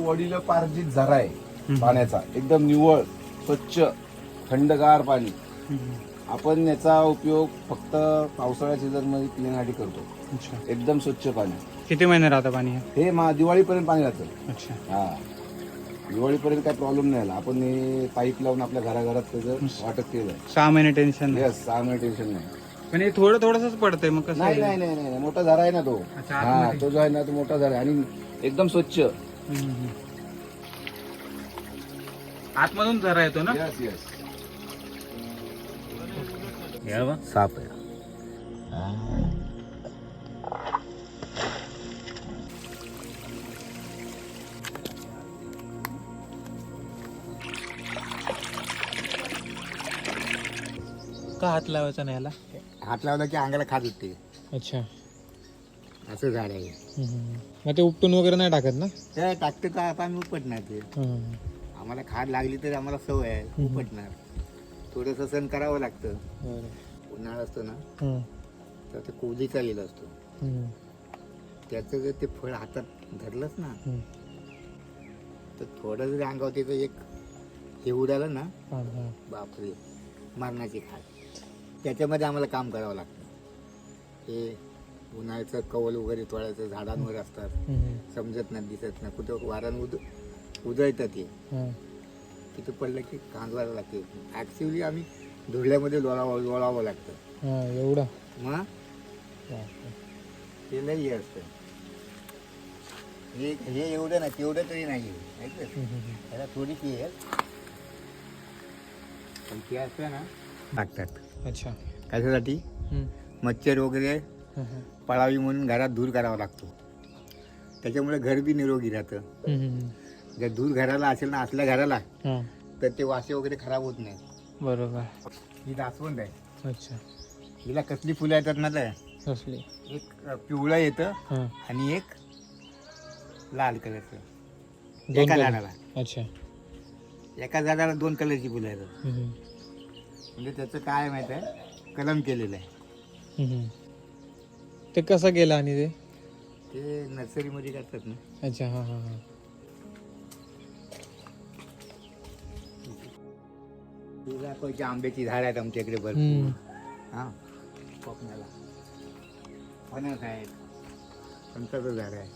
वडिलोपार्जित झरा आहे पाण्याचा, एकदम निव्वळ स्वच्छ थंडगार पाणी. आपण याचा उपयोग फक्त पावसाळ्या सीझन मध्ये पिण्यासाठी करतो. अच्छा. एकदम स्वच्छ पाणी. किती महिने राहतं पाणी हे दिवाळीपर्यंत पाणी राहतं. अच्छा. हा, दिवाळीपर्यंत काही प्रॉब्लेम नाही आला. आपण हे पाईप लावून आपल्या घराघरात त्याचं वाटप केलंय. 6 महिने टेन्शन नाही. यस, 6 महिने टेन्शन नाही. पण हे थोडंसंच पडतंय मग कसं नाही नाही नाही नाही, मोठा झरा आहे ना तो. अच्छा, हा, आतमध्ये. तो जो आहे ना तो मोठा झरा आहे आणि एकदम स्वच्छ. आतमधून झरा येतो ना. Yes yes. साप आहे. का हात लावायचा नाही याला? हात लावला की अंगाला खाज येते. अच्छा. असं झाड आहे. मग ते उपटून वगैरे नाही टाकत ना? ते टाकते का आता आम्ही उपटणार ते. आम्हाला खाद लागली तरी आम्हाला सवय आहे उपटणार. थोडंसं सण करावं लागतं. उन्हाळा असतो ना तर ते कोबी चाललेला असतो. त्याचं जर ते फळ हातात धरलंच ना तर थोडं जरी अंगावर त्याचं एक हे उडालं ना, बापरे, मरणाची खाद. त्याच्यामध्ये आम्हाला काम करावं लागतं. हे उन्हाळ्याचं कवल वगैरे तोडायचं झाडांवर असतात, समजत नाही, दिसत नाही, कुठं वारानं उजळतात ते. तिथं पडलं की कांदवायला लागते. ऍक्च्युअली आम्ही धुरल्यामध्ये लोळावं लागतं. एवढं मग ते लई हे असतं. हे एवढं नाही, तेवढं तरी नाही. त्याला थोडीशी आहे पण ते असतं ना टाकतात. अच्छा. कशासाठी? मच्छर वगैरे पळावी म्हणून घरात धूर करावा लागतो. त्याच्यामुळे घर बी निरोगी राहतं. जर धूर घराला असेल ना, असल्या घराला, तर ते वासे वगैरे खराब होत नाही. बरोबर. ही जास्वंद आहे. अच्छा. हिला कसली फुलं येतात ना, तर कसली? एक पिवळं येतं आणि एक लाल कलरचं. एका झाडाला. अच्छा. एका झाडाला 2 कलरची फुलं येतात. म्हणजे त्याचं काय माहित आहे, कलम केलेलं आहे. ते कसं केलं आणि ते नर्सरीमध्ये करतात ना. अच्छा. हा हा हा. तुळजापूरची आंब्याची झाड आहेत आमच्या इकडे भरपूर. हा, कोकणाला फणस आहेत, फणसाचं झाड आहे.